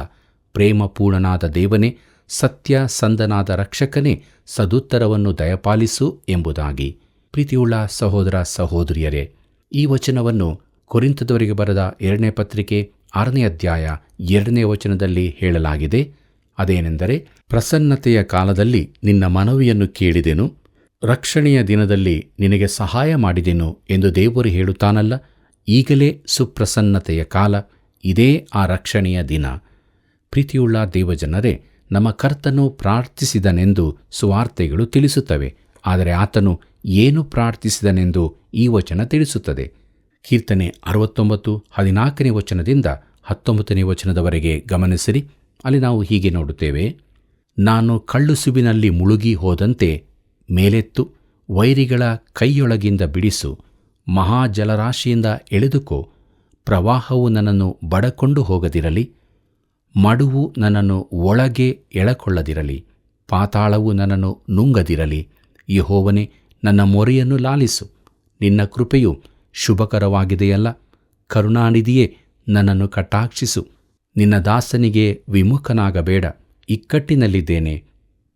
ಪ್ರೇಮಪೂರ್ಣನಾದ ದೇವನೇ, ಸತ್ಯಸಂಧನಾದ ರಕ್ಷಕನೇ, ಸದುತ್ತರವನ್ನು ದಯಪಾಲಿಸು ಎಂಬುದಾಗಿ. ಪ್ರೀತಿಯುಳ್ಳ ಸಹೋದರ ಸಹೋದರಿಯರೇ, ಈ ವಚನವನ್ನು ಕೊರಿಂಥದವರಿಗೆ ಬರೆದ 2ನೇ ಪತ್ರಿಕೆ 6ನೇ ಅಧ್ಯಾಯ 2ನೇ ವಚನದಲ್ಲಿ ಹೇಳಲಾಗಿದೆ. ಅದೇನೆಂದರೆ, ಪ್ರಸನ್ನತೆಯ ಕಾಲದಲ್ಲಿ ನಿನ್ನ ಮನವಿಯನ್ನು ಕೇಳಿದೆನು, ರಕ್ಷಣೆಯ ದಿನದಲ್ಲಿ ನಿನಗೆ ಸಹಾಯ ಮಾಡಿದೆನು ಎಂದು ದೇವರು ಹೇಳುತ್ತಾನಲ್ಲ. ಈಗಲೇ ಸುಪ್ರಸನ್ನತೆಯ ಕಾಲ, ಇದೇ ಆ ರಕ್ಷಣೆಯ ದಿನ. ಪ್ರೀತಿಯುಳ್ಳ ದೇವಜನರೇ, ನಮ್ಮ ಕರ್ತನು ಪ್ರಾರ್ಥಿಸಿದನೆಂದು ಸುವಾರ್ತೆಗಳು ತಿಳಿಸುತ್ತವೆ. ಆದರೆ ಆತನು ಏನು ಪ್ರಾರ್ಥಿಸಿದನೆಂದು ಈ ವಚನ ತಿಳಿಸುತ್ತದೆ. ಕೀರ್ತನೆ 69 14ನೇ ವಚನದಿಂದ 19ನೇ ವಚನದವರೆಗೆ ಗಮನಿಸಿರಿ. ಅಲ್ಲಿ ನಾವು ಹೀಗೆ ನೋಡುತ್ತೇವೆ: ನಾನು ಕಳ್ಳುಸುಬಿನಲ್ಲಿ ಮುಳುಗಿ ಹೋದಂತೆ ಮೇಲೆತ್ತು, ವೈರಿಗಳ ಕೈಯೊಳಗಿಂದ ಬಿಡಿಸು, ಮಹಾಜಲರಾಶಿಯಿಂದ ಎಳೆದುಕೋ. ಪ್ರವಾಹವು ನನ್ನನ್ನು ಬಡಕೊಂಡು ಹೋಗದಿರಲಿ, ಮಡುವು ನನ್ನನ್ನು ಒಳಗೆ ಎಳಕೊಳ್ಳದಿರಲಿ, ಪಾತಾಳವು ನನ್ನನ್ನು ನುಂಗದಿರಲಿ. ಯೆಹೋವನೇ, ನನ್ನ ಮೊರೆಯನ್ನು ಲಾಲಿಸು. ನಿನ್ನ ಕೃಪೆಯು ಶುಭಕರವಾಗಿದೆಯಲ್ಲ. ಕರುಣಾನಿಧಿಯೇ, ನನ್ನನ್ನು ಕಟಾಕ್ಷಿಸು. ನಿನ್ನ ದಾಸನಿಗೆ ವಿಮುಖನಾಗಬೇಡ. ಇಕ್ಕಟ್ಟಿನಲ್ಲಿದ್ದೇನೆ,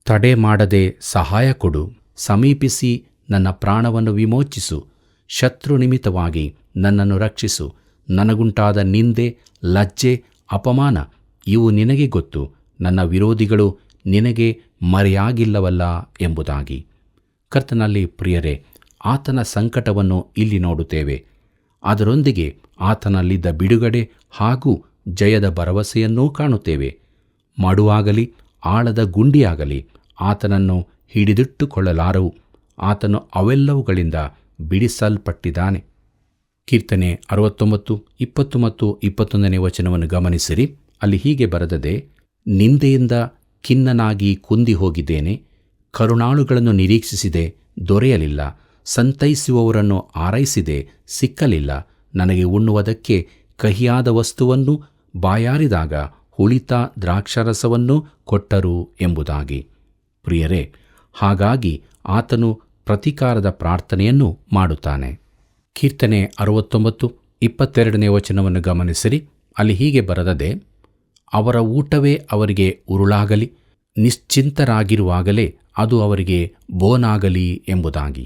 ತಡೆ ಮಾಡದೆ ಸಹಾಯ ಕೊಡು. ಸಮೀಪಿಸಿ ನನ್ನ ಪ್ರಾಣವನ್ನು ವಿಮೋಚಿಸು. ಶತ್ರು ನಿಮಿತ್ತವಾಗಿ ನನ್ನನ್ನು ರಕ್ಷಿಸು. ನನಗುಂಟಾದ ನಿಂದೆ, ಲಜ್ಜೆ, ಅಪಮಾನ ಇವು ನಿನಗೆ ಗೊತ್ತು. ನನ್ನ ವಿರೋಧಿಗಳು ನಿನಗೆ ಮರೆಯಾಗಿಲ್ಲವಲ್ಲ ಎಂಬುದಾಗಿ. ಕರ್ತನಲ್ಲಿ ಪ್ರಿಯರೇ, ಆತನ ಸಂಕಟವನ್ನು ಇಲ್ಲಿ ನೋಡುತ್ತೇವೆ. ಅದರೊಂದಿಗೆ ಆತನಲ್ಲಿದ್ದ ಬಿಡುಗಡೆ ಹಾಗೂ ಜಯದ ಭರವಸೆಯನ್ನೂ ಕಾಣುತ್ತೇವೆ. ಮಡುವಾಗಲಿ ಆಳದ ಗುಂಡಿಯಾಗಲಿ ಆತನನ್ನು ಹಿಡಿದಿಟ್ಟುಕೊಳ್ಳಲಾರವು. ಆತನು ಅವೆಲ್ಲವುಗಳಿಂದ ಬಿಡಿಸಲ್ಪಟ್ಟಿದ್ದಾನೆ. ಕೀರ್ತನೆ 69 20 ಮತ್ತು 21ನೇ ವಚನವನ್ನು ಗಮನಿಸಿರಿ. ಅಲ್ಲಿ ಹೀಗೆ ಬರೆದದೆ: ನಿಂದೆಯಿಂದ ಖಿನ್ನನಾಗಿ ಕುಂದಿ ಹೋಗಿದ್ದೇನೆ. ಕರುಣಾಳುಗಳನ್ನು ನಿರೀಕ್ಷಿಸಿದೆ, ದೊರೆಯಲಿಲ್ಲ. ಸಂತೈಸುವವರನ್ನು ಆರೈಸಿದೆ, ಸಿಕ್ಕಲಿಲ್ಲ. ನನಗೆ ಉಣ್ಣುವುದಕ್ಕೆ ಕಹಿಯಾದ ವಸ್ತುವನ್ನು, ಬಾಯಾರಿದಾಗ ಹುಳಿತ ದ್ರಾಕ್ಷಾರಸವನ್ನು ಕೊಟ್ಟರು ಎಂಬುದಾಗಿ. ಪ್ರಿಯರೇ, ಹಾಗಾಗಿ ಆತನು ಪ್ರತೀಕಾರದ ಪ್ರಾರ್ಥನೆಯನ್ನು ಮಾಡುತ್ತಾನೆ. ಕೀರ್ತನೆ 69 22ನೇ ವಚನವನ್ನು ಗಮನಿಸಿರಿ. ಅಲ್ಲಿ ಹೀಗೆ ಬರೆದದೆ: ಅವರ ಊಟವೇ ಅವರಿಗೆ ಉರುಳಾಗಲಿ, ನಿಶ್ಚಿಂತರಾಗಿರುವಾಗಲೇ ಅದು ಅವರಿಗೆ ಬೋನಾಗಲಿ ಎಂಬುದಾಗಿ.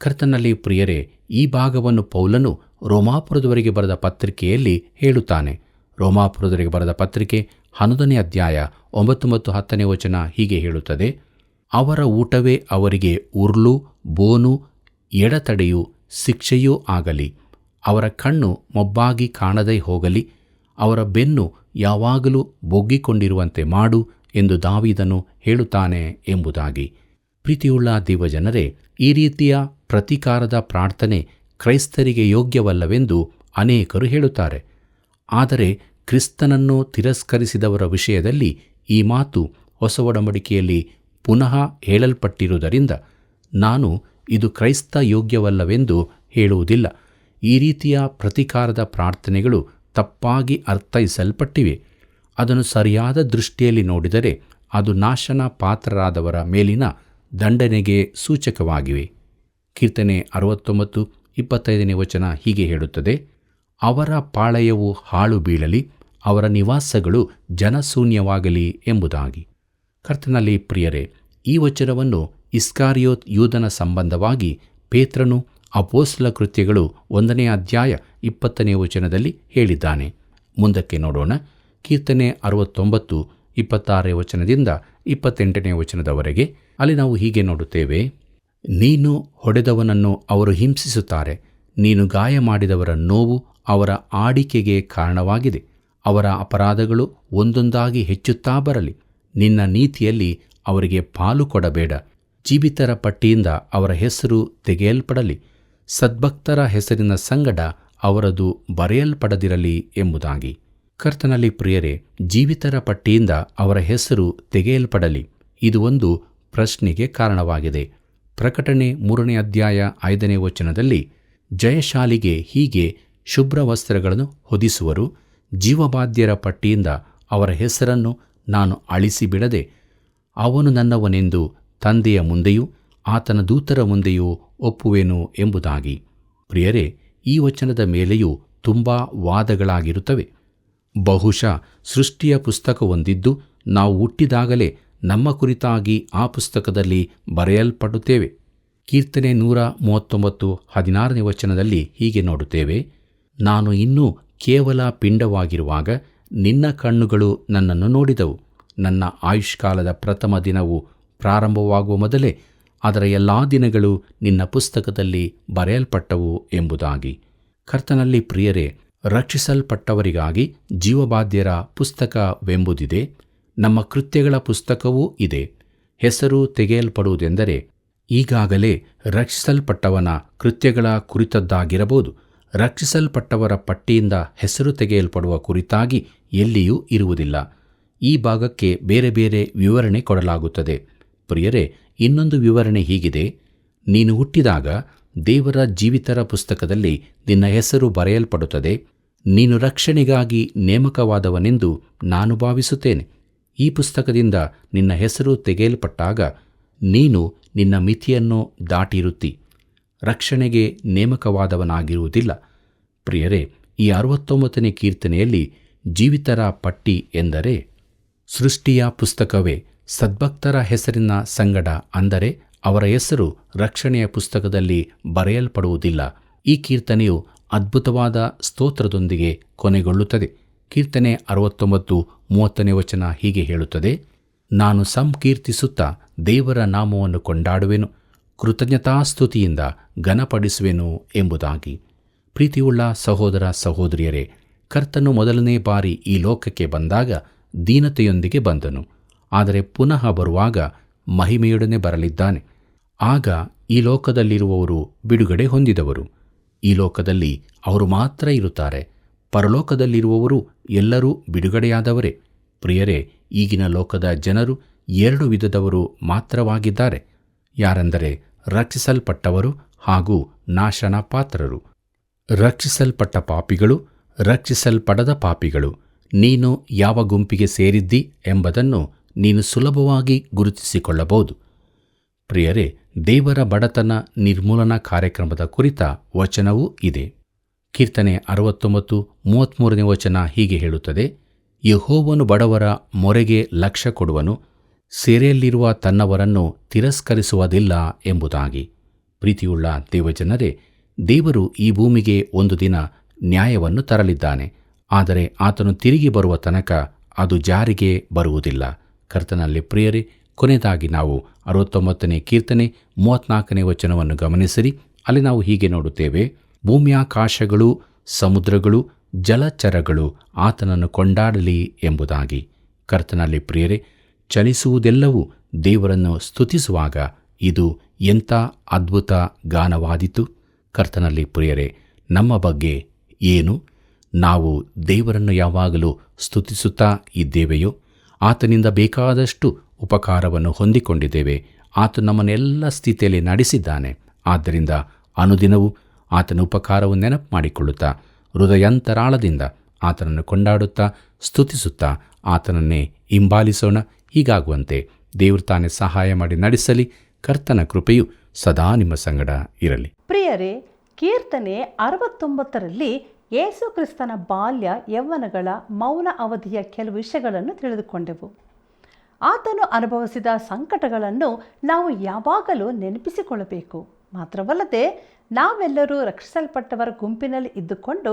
ಕರ್ತನಲ್ಲಿ ಪ್ರಿಯರೇ, ಈ ಭಾಗವನ್ನು ಪೌಲನು ರೋಮಾಪುರದವರಿಗೆ ಬರೆದ ಪತ್ರಿಕೆಯಲ್ಲಿ ಹೇಳುತ್ತಾನೆ. ರೋಮಾಪುರದವರಿಗೆ ಬರೆದ ಪತ್ರಿಕೆ 11ನೇ ಅಧ್ಯಾಯ 9 ಮತ್ತು 10ನೇ ವಚನ ಹೀಗೆ ಹೇಳುತ್ತದೆ: ಅವರ ಊಟವೇ ಅವರಿಗೆ ಉರುಳು, ಬೋನು, ಎಡತಡೆಯೂ ಶಿಕ್ಷೆಯೂ ಆಗಲಿ. ಅವರ ಕಣ್ಣು ಮೊಬ್ಬಾಗಿ ಕಾಣದೇ ಹೋಗಲಿ. ಅವರ ಬೆನ್ನು ಯಾವಾಗಲೂ ಬೊಗ್ಗಿಕೊಂಡಿರುವಂತೆ ಮಾಡು ಎಂದು ದಾವೀದನು ಹೇಳುತ್ತಾನೆ ಎಂಬುದಾಗಿ. ಪ್ರೀತಿಯುಳ್ಳ ದೇವಜನರೇ, ಈ ರೀತಿಯ ಪ್ರತೀಕಾರದ ಪ್ರಾರ್ಥನೆ ಕ್ರೈಸ್ತರಿಗೆ ಯೋಗ್ಯವಲ್ಲವೆಂದು ಅನೇಕರು ಹೇಳುತ್ತಾರೆ. ಆದರೆ ಕ್ರಿಸ್ತನನ್ನು ತಿರಸ್ಕರಿಸಿದವರ ವಿಷಯದಲ್ಲಿ ಈ ಮಾತು ಹೊಸ ಒಡಂಬಡಿಕೆಯಲ್ಲಿ ಪುನಃ ಹೇಳಲ್ಪಟ್ಟಿರುವುದರಿಂದ ನಾನು ಇದು ಕ್ರೈಸ್ತ ಯೋಗ್ಯವಲ್ಲವೆಂದು ಹೇಳುವುದಿಲ್ಲ. ಈ ರೀತಿಯ ಪ್ರತೀಕಾರದ ಪ್ರಾರ್ಥನೆಗಳು ತಪ್ಪಾಗಿ ಅರ್ಥೈಸಲ್ಪಟ್ಟಿವೆ. ಅದನ್ನು ಸರಿಯಾದ ದೃಷ್ಟಿಯಲ್ಲಿ ನೋಡಿದರೆ ಅದು ನಾಶನ ಪಾತ್ರರಾದವರ ಮೇಲಿನ ದಂಡನೆಗೆ ಸೂಚಕವಾಗಿವೆ. ಕೀರ್ತನೆ 69 25ನೇ ವಚನ ಹೀಗೆ ಹೇಳುತ್ತದೆ: ಅವರ ಪಾಳೆಯವು ಹಾಳು ಬೀಳಲಿ, ಅವರ ನಿವಾಸಗಳು ಜನಶೂನ್ಯವಾಗಲಿ ಎಂಬುದಾಗಿ. ಕರ್ತನಲ್ಲಿ ಪ್ರಿಯರೇ, ಈ ವಚನವನ್ನು ಇಸ್ಕಾರಿಯೋತ್ ಯೂದನ ಸಂಬಂಧವಾಗಿ ಪೇತ್ರನು ಅಪೊಸ್ತಲ ಕೃತ್ಯಗಳು 1ನೇ ಅಧ್ಯಾಯ 20ನೇ ವಚನದಲ್ಲಿ ಹೇಳಿದ್ದಾನೆ. ಮುಂದಕ್ಕೆ ನೋಡೋಣ. ಕೀರ್ತನೆ 69 26ನೇ ವಚನದಿಂದ 28ನೇ ವಚನದವರೆಗೆ. ಅಲ್ಲಿ ನಾವು ಹೀಗೆ ನೋಡುತ್ತೇವೆ: ನೀನು ಹೊಡೆದವನನ್ನು ಅವರು ಹಿಂಸಿಸುತ್ತಾರೆ, ನೀನು ಗಾಯ ಮಾಡಿದವರ ನೋವು ಅವರ ಆಡಿಕೆಗೆ ಕಾರಣವಾಗಿದೆ. ಅವರ ಅಪರಾಧಗಳು ಒಂದೊಂದಾಗಿ ಹೆಚ್ಚುತ್ತಾ ಬರಲಿ. ನಿನ್ನ ನೀತಿಯಲ್ಲಿ ಅವರಿಗೆ ಪಾಲು ಕೊಡಬೇಡ. ಜೀವಿತರ ಪಟ್ಟಿಯಿಂದ ಅವರ ಹೆಸರು ತೆಗೆಯಲ್ಪಡಲಿ. ಸದ್ಭಕ್ತರ ಹೆಸರಿನ ಸಂಗಡ ಅವರದು ಬರೆಯಲ್ಪಡದಿರಲಿ ಎಂಬುದಾಗಿ. ಕರ್ತನಲ್ಲಿ ಪ್ರಿಯರೇ, ಜೀವಿತರ ಪಟ್ಟಿಯಿಂದ ಅವರ ಹೆಸರು ತೆಗೆಯಲ್ಪಡಲಿ. ಇದು ಒಂದು ಪ್ರಶ್ನೆಗೆ ಕಾರಣವಾಗಿದೆ. ಪ್ರಕಟಣೆ 3ನೇ ಅಧ್ಯಾಯ 5ನೇ ವಚನದಲ್ಲಿ ಜಯಶಾಲಿಗೆ ಹೀಗೆ ಶುಭ್ರ ವಸ್ತ್ರಗಳನ್ನು ಹೊದಿಸುವರು. ಜೀವಬಾಧ್ಯರ ಪಟ್ಟಿಯಿಂದ ಅವರ ಹೆಸರನ್ನು ನಾನು ಅಳಿಸಿಬಿಡದೆ ಅವನು ನನ್ನವನೆಂದು ತಂದೆಯ ಮುಂದೆಯೂ ಆತನ ದೂತರ ಮುಂದೆಯೂ ಒಪ್ಪುವೆನು ಎಂಬುದಾಗಿ. ಪ್ರಿಯರೇ, ಈ ವಚನದ ಮೇಲೆಯೂ ತುಂಬ ವಾದಗಳಾಗಿರುತ್ತವೆ. ಬಹುಶಃ ಸೃಷ್ಟಿಯ ಪುಸ್ತಕವೊಂದಿದ್ದು ನಾವು ಹುಟ್ಟಿದಾಗಲೇ ನಮ್ಮ ಕುರಿತಾಗಿ ಆ ಪುಸ್ತಕದಲ್ಲಿ ಬರೆಯಲ್ಪಡುತ್ತೇವೆ. ಕೀರ್ತನೆ 139 16ನೇ ವಚನದಲ್ಲಿ ಹೀಗೆ ನೋಡುತ್ತೇವೆ: ನಾನು ಇನ್ನೂ ಕೇವಲ ಪಿಂಡವಾಗಿರುವಾಗ ನಿನ್ನ ಕಣ್ಣುಗಳು ನನ್ನನ್ನು ನೋಡಿದವು. ನನ್ನ ಆಯುಷ್ಕಾಲದ ಪ್ರಥಮ ದಿನವು ಪ್ರಾರಂಭವಾಗುವ ಮೊದಲೇ ಅದರ ಎಲ್ಲ ದಿನಗಳು ನಿನ್ನ ಪುಸ್ತಕದಲ್ಲಿ ಬರೆಯಲ್ಪಟ್ಟವು ಎಂಬುದಾಗಿ. ಕರ್ತನಲ್ಲಿ ಪ್ರಿಯರೇ, ರಕ್ಷಿಸಲ್ಪಟ್ಟವರಿಗಾಗಿ ಜೀವಬಾಧ್ಯರ ಪುಸ್ತಕವೆಂಬುದಿದೆ. ನಮ್ಮ ಕೃತ್ಯಗಳ ಪುಸ್ತಕವೂ ಇದೆ. ಹೆಸರು ತೆಗೆಯಲ್ಪಡುವುದೆಂದರೆ ಈಗಾಗಲೇ ರಕ್ಷಿಸಲ್ಪಟ್ಟವನ ಕೃತ್ಯಗಳ ಕುರಿತದ್ದಾಗಿರಬಹುದು. ರಕ್ಷಿಸಲ್ಪಟ್ಟವರ ಪಟ್ಟಿಯಿಂದ ಹೆಸರು ತೆಗೆಯಲ್ಪಡುವ ಕುರಿತಾಗಿ ಎಲ್ಲಿಯೂ ಇರುವುದಿಲ್ಲ. ಈ ಭಾಗಕ್ಕೆ ಬೇರೆ ಬೇರೆ ವಿವರಣೆ ಕೊಡಲಾಗುತ್ತದೆ. ಪ್ರಿಯರೇ, ಇನ್ನೊಂದು ವಿವರಣೆ ಹೀಗಿದೆ: ನೀನು ಹುಟ್ಟಿದಾಗ ದೇವರ ಜೀವಿತರ ಪುಸ್ತಕದಲ್ಲಿ ನಿನ್ನ ಹೆಸರು ಬರೆಯಲ್ಪಡುತ್ತದೆ. ನೀನು ರಕ್ಷಣೆಗಾಗಿ ನೇಮಕವಾದವನೆಂದು ನಾನು ಭಾವಿಸುತ್ತೇನೆ. ಈ ಪುಸ್ತಕದಿಂದ ನಿನ್ನ ಹೆಸರು ತೆಗೆಯಲ್ಪಟ್ಟಾಗ ನೀನು ನಿನ್ನ ಮಿತಿಯನ್ನು ದಾಟಿರುತ್ತಿ, ರಕ್ಷಣೆಗೆ ನೇಮಕವಾದವನಾಗಿರುವುದಿಲ್ಲ. ಪ್ರಿಯರೇ, ಈ 69ನೇ ಕೀರ್ತನೆಯಲ್ಲಿ ಜೀವಿತರ ಪಟ್ಟಿ ಎಂದರೆ ಸೃಷ್ಟಿಯ ಪುಸ್ತಕವೇ. ಸದ್ಭಕ್ತರ ಹೆಸರಿನ ಸಂಗಡ, ಅಂದರೆ ಅವರ ಹೆಸರು ರಕ್ಷಣೆಯ ಪುಸ್ತಕದಲ್ಲಿ ಬರೆಯಲ್ಪಡುವುದಿಲ್ಲ. ಈ ಕೀರ್ತನೆಯು ಅದ್ಭುತವಾದ ಸ್ತೋತ್ರದೊಂದಿಗೆ ಕೊನೆಗೊಳ್ಳುತ್ತದೆ. ಕೀರ್ತನೆ 69:30ನೇ ವಚನ ಹೀಗೆ ಹೇಳುತ್ತದೆ: ನಾನು ಸಂಕೀರ್ತಿಸುತ್ತಾ ದೇವರ ನಾಮವನ್ನು ಕೊಂಡಾಡುವೆನು, ಕೃತಜ್ಞತಾಸ್ತುತಿಯಿಂದ ಘನಪಡಿಸುವೆನು ಎಂಬುದಾಗಿ. ಪ್ರೀತಿಯುಳ್ಳ ಸಹೋದರ ಸಹೋದರಿಯರೇ, ಕರ್ತನು ಮೊದಲನೇ ಬಾರಿ ಈ ಲೋಕಕ್ಕೆ ಬಂದಾಗ ದೀನತೆಯೊಂದಿಗೆ ಬಂದನು. ಆದರೆ ಪುನಃ ಬರುವಾಗ ಮಹಿಮೆಯೊಡನೆ ಬರಲಿದ್ದಾನೆ. ಆಗ ಈ ಲೋಕದಲ್ಲಿರುವವರು ಬಿಡುಗಡೆ ಹೊಂದಿದವರು. ಈ ಲೋಕದಲ್ಲಿ ಅವರು ಮಾತ್ರ ಇರುತ್ತಾರೆ. ಪರಲೋಕದಲ್ಲಿರುವವರು ಎಲ್ಲರೂ ಬಿಡುಗಡೆಯಾದವರೇ. ಪ್ರಿಯರೇ, ಈಗಿನ ಲೋಕದ ಜನರು 2 ವಿಧದವರು ಮಾತ್ರವಾಗಿದ್ದಾರೆ. ಯಾರೆಂದರೆ ರಕ್ಷಿಸಲ್ಪಟ್ಟವರು ಹಾಗೂ ನಾಶನ ಪಾತ್ರರು. ರಕ್ಷಿಸಲ್ಪಟ್ಟ ಪಾಪಿಗಳು, ರಕ್ಷಿಸಲ್ಪಡದ ಪಾಪಿಗಳು. ನೀನು ಯಾವ ಗುಂಪಿಗೆ ಸೇರಿದ್ದಿ ಎಂಬುದನ್ನು ನೀನು ಸುಲಭವಾಗಿ ಗುರುತಿಸಿಕೊಳ್ಳಬಹುದು. ಪ್ರಿಯರೇ, ದೇವರ ಬಡತನ ನಿರ್ಮೂಲನಾ ಕಾರ್ಯಕ್ರಮದ ಕುರಿತ ವಚನವೂ ಇದೆ. ಕೀರ್ತನೆ 69:33ನೇ ವಚನ ಹೀಗೆ ಹೇಳುತ್ತದೆ: ಯೆಹೋವನು ಬಡವರ ಮೊರೆಗೆ ಲಕ್ಷ್ಯ ಕೊಡುವನು, ಸೆರೆಯಲ್ಲಿರುವ ತನ್ನವರನ್ನು ತಿರಸ್ಕರಿಸುವುದಿಲ್ಲ ಎಂಬುದಾಗಿ. ಪ್ರೀತಿಯುಳ್ಳ ದೇವಜನರೇ, ದೇವರು ಈ ಭೂಮಿಗೆ ಒಂದು ದಿನ ನ್ಯಾಯವನ್ನು ತರಲಿದ್ದಾನೆ. ಆದರೆ ಆತನು ತಿರುಗಿ ಬರುವ ತನಕ ಅದು ಜಾರಿಗೆ ಬರುವುದಿಲ್ಲ. ಕರ್ತನಲ್ಲಿ ಪ್ರಿಯರೇ, ಕೊನೆಯದಾಗಿ ನಾವು 69ನೇ ಕೀರ್ತನೆ 34ನೇ ವಚನವನ್ನು ಗಮನಿಸಿರಿ. ಅಲ್ಲಿ ನಾವು ಹೀಗೆ ನೋಡುತ್ತೇವೆ: ಭೂಮ್ಯಾಕಾಶಗಳು, ಸಮುದ್ರಗಳು, ಜಲಚರಗಳು ಆತನನ್ನು ಕೊಂಡಾಡಲಿ ಎಂಬುದಾಗಿ. ಕರ್ತನಲ್ಲಿ ಪ್ರಿಯರೇ, ಚಲಿಸುವುದೆಲ್ಲವೂ ದೇವರನ್ನು ಸ್ತುತಿಸುವಾಗ ಇದು ಎಂಥ ಅದ್ಭುತ ಗಾನವಾದೀತು. ಕರ್ತನಲ್ಲಿ ಪ್ರಿಯರೇ, ನಮ್ಮ ಬಗ್ಗೆ ಏನು? ನಾವು ದೇವರನ್ನು ಯಾವಾಗಲೂ ಸ್ತುತಿಸುತ್ತಾ ಇದ್ದೇವೆಯೋ? ಆತನಿಂದ ಬೇಕಾದಷ್ಟು ಉಪಕಾರವನ್ನು ಹೊಂದಿಕೊಂಡಿದ್ದೇವೆ. ಆತ ನಮ್ಮನ್ನೆಲ್ಲ ಸ್ಥಿತಿಯಲ್ಲಿ ನಡೆಸಿದ್ದಾನೆ. ಆದ್ದರಿಂದ ಅನುದಿನವೂ ಆತನ ಉಪಕಾರವನ್ನು ನೆನಪು ಮಾಡಿಕೊಳ್ಳುತ್ತಾ ಹೃದಯಾಂತರಾಳದಿಂದ ಆತನನ್ನು ಕೊಂಡಾಡುತ್ತಾ ಸ್ತುತಿಸುತ್ತಾ ಆತನನ್ನೇ ಹಿಂಬಾಲಿಸೋಣ. ಹೀಗಾಗುವಂತೆ ದೇವರು ತಾನೇ ಸಹಾಯ ಮಾಡಿ ನಡೆಸಲಿ. ಕರ್ತನ ಕೃಪೆಯು ಸದಾ ನಿಮ್ಮ ಸಂಗಡ ಇರಲಿ. ಪ್ರಿಯರೇ, ಕೀರ್ತನೆ 69ರಲ್ಲಿ ಯೇಸು ಕ್ರಿಸ್ತನ ಬಾಲ್ಯ ಯೌವನಗಳ ಮೌನ ಅವಧಿಯ ಕೆಲವು ವಿಷಯಗಳನ್ನು ತಿಳಿದುಕೊಂಡೆವು. ಆತನು ಅನುಭವಿಸಿದ ಸಂಕಟಗಳನ್ನು ನಾವು ಯಾವಾಗಲೂ ನೆನಪಿಸಿಕೊಳ್ಳಬೇಕು. ಮಾತ್ರವಲ್ಲದೆ ನಾವೆಲ್ಲರೂ ರಕ್ಷಿಸಲ್ಪಟ್ಟವರ ಗುಂಪಿನಲ್ಲಿ ಇದ್ದುಕೊಂಡು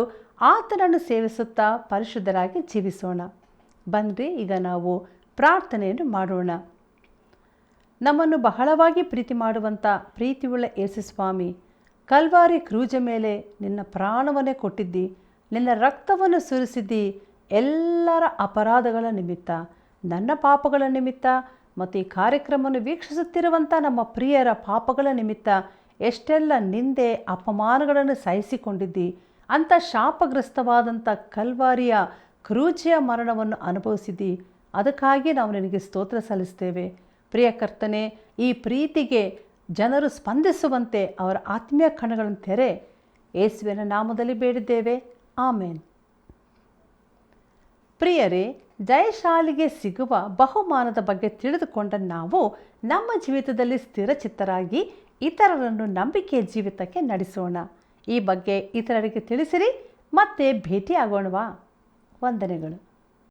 ಆತನನ್ನು ಸೇವಿಸುತ್ತಾ ಪರಿಶುದ್ಧರಾಗಿ ಜೀವಿಸೋಣ. ಬನ್ನಿರಿ, ಈಗ ನಾವು ಪ್ರಾರ್ಥನೆಯನ್ನು ಮಾಡೋಣ. ನಮ್ಮನ್ನು ಬಹಳವಾಗಿ ಪ್ರೀತಿ ಮಾಡುವಂಥ ಪ್ರೀತಿಯುಳ್ಳ ಯೇಸು ಸ್ವಾಮಿ, ಕಲ್ವಾರಿ ಕ್ರೂಜ ಮೇಲೆ ನಿನ್ನ ಪ್ರಾಣವನ್ನೇ ಕೊಟ್ಟಿದ್ದಿ, ನಿನ್ನ ರಕ್ತವನ್ನು ಸುರಿಸಿದ್ದಿ. ಎಲ್ಲರ ಅಪರಾಧಗಳ ನಿಮಿತ್ತ, ನನ್ನ ಪಾಪಗಳ ನಿಮಿತ್ತ ಮತ್ತು ಈ ಕಾರ್ಯಕ್ರಮವನ್ನು ವೀಕ್ಷಿಸುತ್ತಿರುವಂಥ ನಮ್ಮ ಪ್ರಿಯರ ಪಾಪಗಳ ನಿಮಿತ್ತ ಎಷ್ಟೆಲ್ಲ ನಿಂದೆ ಅಪಮಾನಗಳನ್ನು ಸಹಿಸಿಕೊಂಡಿದ್ದಿ. ಅಂಥ ಶಾಪಗ್ರಸ್ತವಾದಂಥ ಕಲ್ವಾರಿಯ ಕ್ರೂಜೆಯ ಮರಣವನ್ನು ಅನುಭವಿಸಿದ್ದಿ. ಅದಕ್ಕಾಗಿ ನಾವು ನಿನಗೆ ಸ್ತೋತ್ರ ಸಲ್ಲಿಸ್ತೇವೆ. ಪ್ರಿಯ ಕರ್ತನೆ, ಈ ಪ್ರೀತಿಗೆ ಜನರು ಸ್ಪಂದಿಸುವಂತೆ ಅವರ ಆತ್ಮೀಯ ಕಣ್ಣುಗಳನ್ನು ತೆರೆ. ಯೇಸುವಿನ ನಾಮದಲ್ಲಿ ಬೇಡಿದ್ದೇವೆ, ಆಮೇನ್. ಪ್ರಿಯರೇ, ಜಯಶಾಲಿಗೆ ಸಿಗುವ ಬಹುಮಾನದ ಬಗ್ಗೆ ತಿಳಿದುಕೊಂಡ ನಾವು ನಮ್ಮ ಜೀವಿತದಲ್ಲಿ ಸ್ಥಿರಚಿತ್ತರಾಗಿ ಇತರರನ್ನು ನಂಬಿಕೆಯ ಜೀವಿತಕ್ಕೆ ನಡೆಸೋಣ. ಈ ಬಗ್ಗೆ ಇತರರಿಗೆ ತಿಳಿಸಿರಿ. ಮತ್ತೆ ಭೇಟಿಯಾಗೋಣವಾ? ವಂದನೆಗಳು.